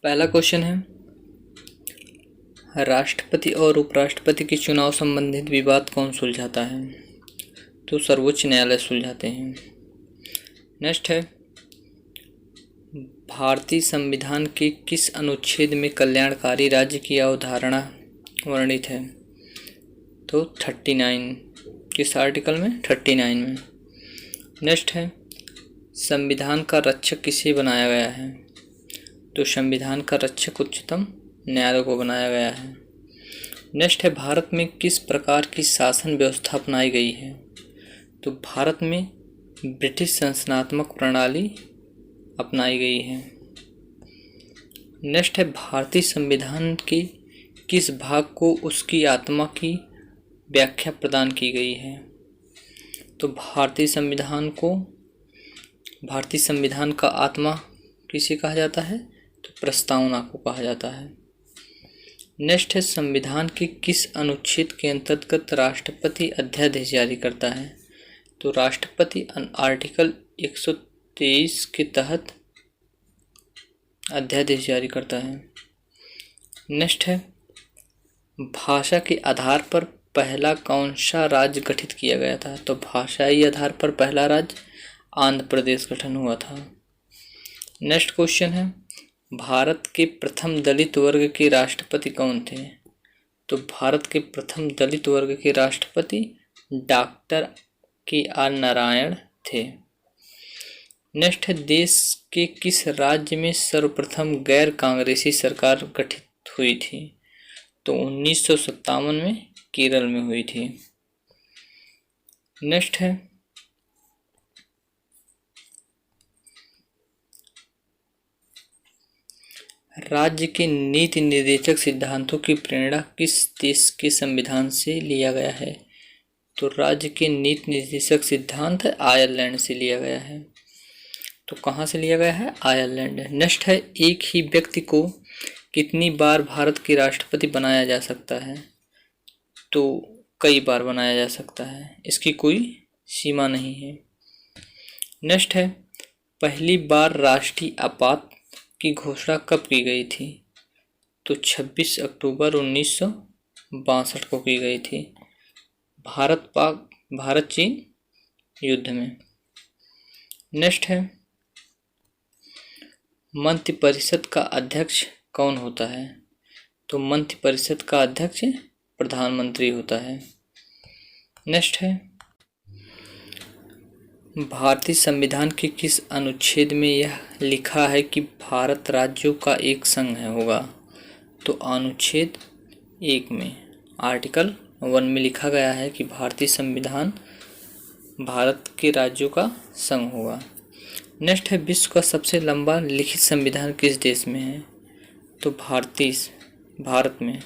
पहला क्वेश्चन है, राष्ट्रपति और उपराष्ट्रपति के चुनाव संबंधित विवाद कौन सुलझाता है? तो सर्वोच्च न्यायालय सुलझाते हैं। नेक्स्ट है, भारतीय संविधान के किस अनुच्छेद में कल्याणकारी राज्य की अवधारणा वर्णित है? तो 39, किस आर्टिकल में? 39 में। नेक्स्ट है, संविधान का रक्षक किसे बनाया गया है? तो संविधान का रक्षक उच्चतम न्यायालय को बनाया गया है। नेक्स्ट है, भारत में किस प्रकार की शासन व्यवस्था अपनाई गई है? तो भारत में ब्रिटिश संसनात्मक प्रणाली अपनाई गई है। नेक्स्ट है, भारतीय संविधान के किस भाग को उसकी आत्मा की व्याख्या प्रदान की गई है? तो भारतीय संविधान का आत्मा किसे कहा जाता है? तो प्रस्तावना को कहा जाता है। नेक्स्ट है, संविधान के किस अनुच्छेद के अंतर्गत राष्ट्रपति अध्यादेश जारी करता है? तो राष्ट्रपति आर्टिकल 123 के तहत अध्यादेश जारी करता है। नेक्स्ट है, भाषा के आधार पर पहला कौन सा राज्य गठित किया गया था? तो भाषाई आधार पर पहला राज्य आंध्र प्रदेश गठन हुआ था। नेक्स्ट क्वेश्चन है, भारत के प्रथम दलित वर्ग के राष्ट्रपति कौन थे? तो भारत के प्रथम दलित वर्ग के राष्ट्रपति डॉक्टर KR नारायण थे। नेक्स्ट है, देश के किस राज्य में सर्वप्रथम गैर कांग्रेसी सरकार गठित हुई थी? तो 1957 में केरल में हुई थी। नेक्स्ट है, राज्य के नीति निर्देशक सिद्धांतों की प्रेरणा किस देश के संविधान से लिया गया है? तो राज्य के नीति निर्देशक सिद्धांत आयरलैंड से लिया गया है। तो कहाँ से लिया गया है? आयरलैंड। नेक्स्ट है, एक ही व्यक्ति को कितनी बार भारत के राष्ट्रपति बनाया जा सकता है? तो कई बार बनाया जा सकता है, इसकी कोई सीमा नहीं है। नेक्स्ट है, पहली बार राष्ट्रीय आपात की घोषणा कब की गई थी? तो 26 अक्टूबर 1962 को की गई थी, भारत चीन युद्ध में। नेक्स्ट है, मंत्रिपरिषद का अध्यक्ष कौन होता है? तो मंत्रिपरिषद का अध्यक्ष प्रधानमंत्री होता है। नेक्स्ट है, भारतीय संविधान के किस अनुच्छेद में यह लिखा है कि भारत राज्यों का एक संघ होगा? तो अनुच्छेद 1 में, आर्टिकल 1 में लिखा गया है कि भारतीय संविधान भारत के राज्यों का संघ होगा। नेक्स्ट है, विश्व का सबसे लंबा लिखित संविधान किस देश में है? तो भारत में।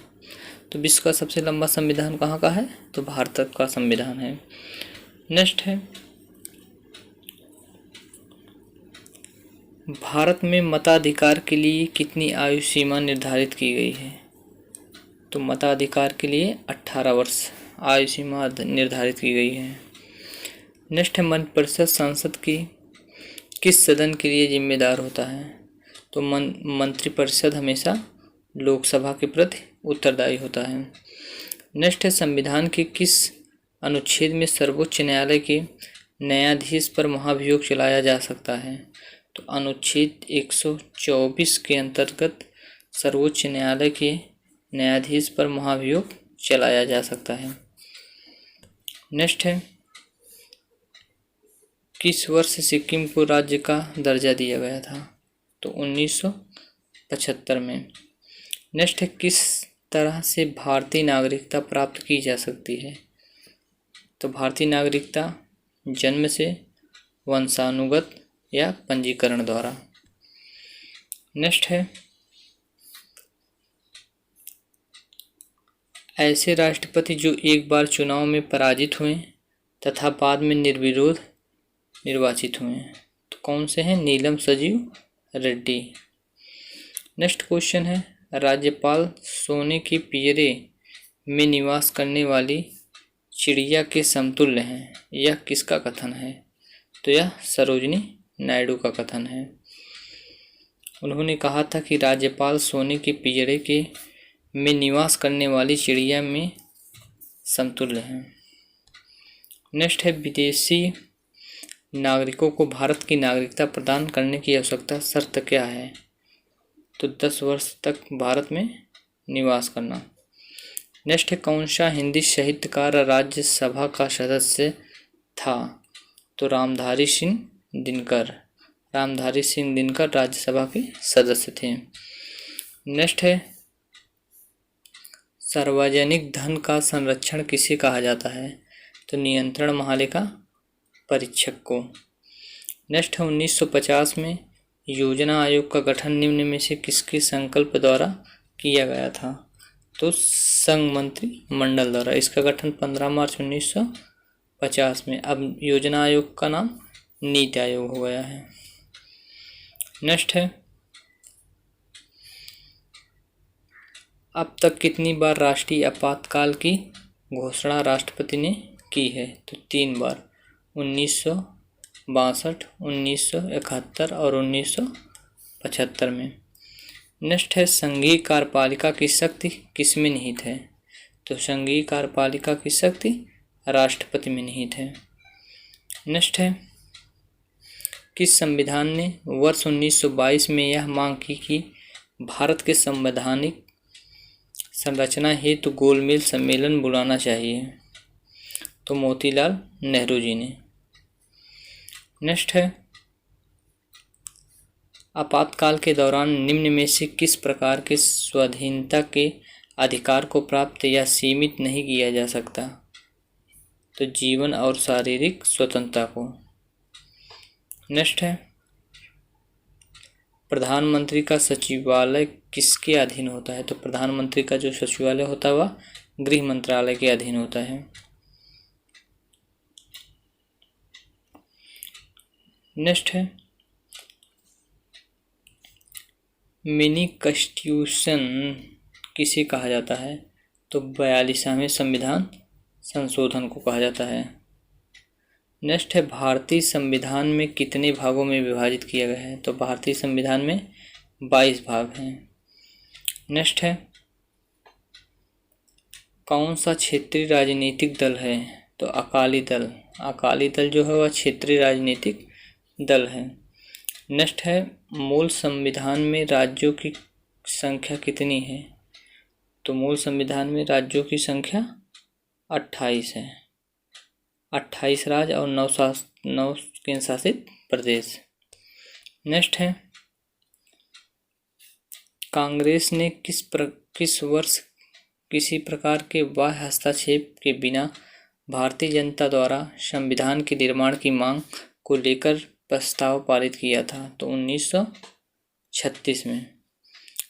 तो विश्व का सबसे लंबा संविधान कहाँ का है? तो भारत का संविधान है। नेक्स्ट है, भारत में मताधिकार के लिए कितनी आयु सीमा निर्धारित की गई है? तो मताधिकार के लिए 18 वर्ष आयु सीमा निर्धारित की गई है। नेक्स्ट है, मंत्रिपरिषद संसद की किस सदन के लिए जिम्मेदार होता है? तो मंत्रिपरिषद हमेशा लोकसभा के प्रति उत्तरदायी होता है। नेक्स्ट है, संविधान के किस अनुच्छेद में सर्वोच्च न्यायालय के न्यायाधीश पर महाभियोग चलाया जा सकता है? तो अनुच्छेद 124 के अंतर्गत सर्वोच्च न्यायालय के न्यायाधीश पर महाभियोग चलाया जा सकता है। नेक्स्ट है, किस वर्ष सिक्किम को राज्य का दर्जा दिया गया था? तो 1975 में। नेक्स्ट है, किस तरह से भारतीय नागरिकता प्राप्त की जा सकती है? तो भारतीय नागरिकता जन्म से, वंशानुगत या पंजीकरण द्वारा। नेक्स्ट है, ऐसे राष्ट्रपति जो एक बार चुनाव में पराजित हुए तथा बाद में निर्विरोध निर्वाचित हुए, तो कौन से हैं? नीलम संजीव रेड्डी। नेक्स्ट क्वेश्चन है, राज्यपाल सोने के पिंजरे में निवास करने वाली चिड़िया के समतुल्य हैं, यह किसका कथन है? तो यह सरोजिनी नायडू का कथन है। उन्होंने कहा था कि राज्यपाल सोने के पिंजरे के में निवास करने वाली चिड़िया में समतुल्य हैं। नेक्स्ट है, विदेशी नागरिकों को भारत की नागरिकता प्रदान करने की आवश्यकता शर्त क्या है? तो 10 वर्ष तक भारत में निवास करना। नेक्स्ट है, कौन सा हिंदी साहित्यकार राज्यसभा का सदस्य था? तो रामधारी सिंह दिनकर। रामधारी सिंह दिनकर राज्यसभा के सदस्य थे। नेक्स्ट है, सार्वजनिक धन का संरक्षण किसे कहा जाता है? तो नियंत्रण महालेखा परीक्षक को। नेक्स्ट है, 1950 में योजना आयोग का गठन निम्न में से किसके संकल्प द्वारा किया गया था? तो संघ मंत्री मंडल द्वारा। इसका गठन 15 मार्च 1950 में। अब योजना आयोग का नाम नीति आयोग हो गया है। नेक्स्ट है, अब तक कितनी बार राष्ट्रीय आपातकाल की घोषणा राष्ट्रपति ने की है? तो 3 बार, 1962, 1971 और 1975 में। नेक्स्ट है, संघीय कार्यपालिका की शक्ति किसमें निहित है? तो संघीय कार्यपालिका की शक्ति राष्ट्रपति में निहित है। नेक्स्ट है, किस संविधान ने वर्ष 1922 में यह मांग की कि भारत के संवैधानिक संरचना हेतु गोलमेज सम्मेलन बुलाना चाहिए? तो मोतीलाल नेहरू जी ने। नेक्स्ट है, आपातकाल के दौरान निम्न में से किस प्रकार के स्वाधीनता के अधिकार को प्राप्त या सीमित नहीं किया जा सकता? तो जीवन और शारीरिक स्वतंत्रता को। नेक्स्ट है, प्रधानमंत्री का सचिवालय किसके अधीन होता है? तो प्रधानमंत्री का जो सचिवालय होता है वह गृह मंत्रालय के अधीन होता है। नेक्स्ट है, मिनी कॉन्स्टिट्यूशन किसे कहा जाता है? तो 42वें संविधान संशोधन को कहा जाता है। नेक्स्ट है, भारतीय संविधान में कितने भागों में विभाजित किया गया है? तो भारतीय संविधान में 22 भाग हैं। नेक्स्ट है, कौन सा क्षेत्रीय राजनीतिक दल है? तो अकाली दल। अकाली दल जो है वह क्षेत्रीय राजनीतिक दल है। नेक्स्ट है, मूल संविधान में राज्यों की संख्या कितनी है? तो मूल संविधान में राज्यों की संख्या 28 है। 28 राज्य और 9 केंद्र शासित प्रदेश। नेक्स्ट है, कांग्रेस ने किस वर्ष किसी प्रकार के बाह्य हस्तक्षेप के बिना भारतीय जनता द्वारा संविधान के निर्माण की मांग को लेकर प्रस्ताव पारित किया था? तो 1936 में।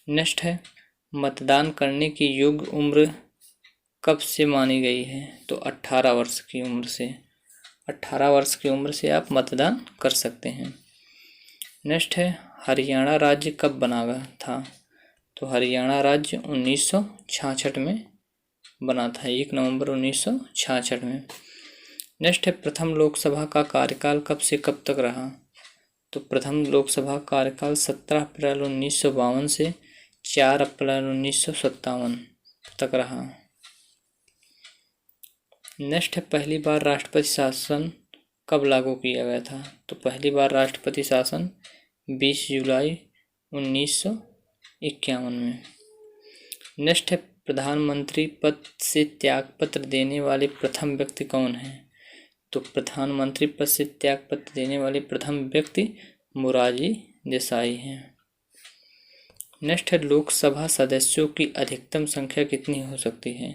नेक्स्ट है, मतदान करने की योग्य उम्र कब से मानी गई है? तो 18 वर्ष की उम्र से। 18 वर्ष की उम्र से आप मतदान कर सकते हैं। नेक्स्ट है, हरियाणा राज्य कब बना था? तो हरियाणा राज्य 1966 में बना था, 1 नवंबर 1966 में। नेक्स्ट है, प्रथम लोकसभा का कार्यकाल कब से कब तक रहा? तो प्रथम लोकसभा कार्यकाल 17 अप्रैल 1952 से 4 अप्रैल 1957 तक रहा। नेक्स्ट है, पहली बार राष्ट्रपति शासन कब लागू किया गया था? तो पहली बार राष्ट्रपति शासन 20 जुलाई 1951 में। नेक्स्ट है, प्रधानमंत्री पद से त्यागपत्र देने वाले प्रथम व्यक्ति कौन है? तो प्रधानमंत्री पद से त्यागपत्र देने वाले प्रथम व्यक्ति मोरारजी देसाई हैं। नेक्स्ट है, लोकसभा सदस्यों की अधिकतम संख्या कितनी हो सकती है?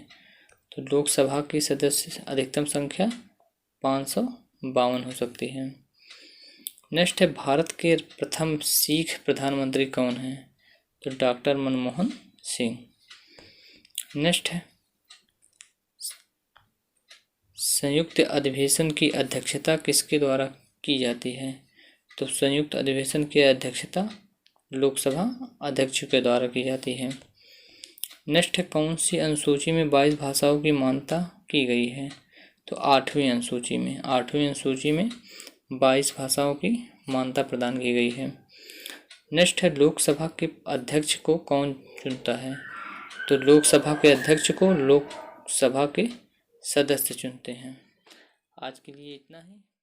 तो लोकसभा की सदस्य अधिकतम संख्या 552 हो सकती है। नेक्स्ट है, भारत के प्रथम सिख प्रधानमंत्री कौन है? तो डॉक्टर मनमोहन सिंह। नेक्स्ट है, संयुक्त अधिवेशन की अध्यक्षता किसके द्वारा की जाती है? तो संयुक्त अधिवेशन की अध्यक्षता लोकसभा अध्यक्ष के द्वारा की जाती है। नेक्स्ट है, कौन सी अनुसूची में 22 भाषाओं की मान्यता की गई है? तो 8वीं अनुसूची में। 8वीं अनुसूची में 22 भाषाओं की मान्यता प्रदान की गई है। नेक्स्ट है लोकसभा के अध्यक्ष को कौन चुनता है? तो लोकसभा के अध्यक्ष को लोकसभा के सदस्य चुनते हैं। आज के लिए इतना ही।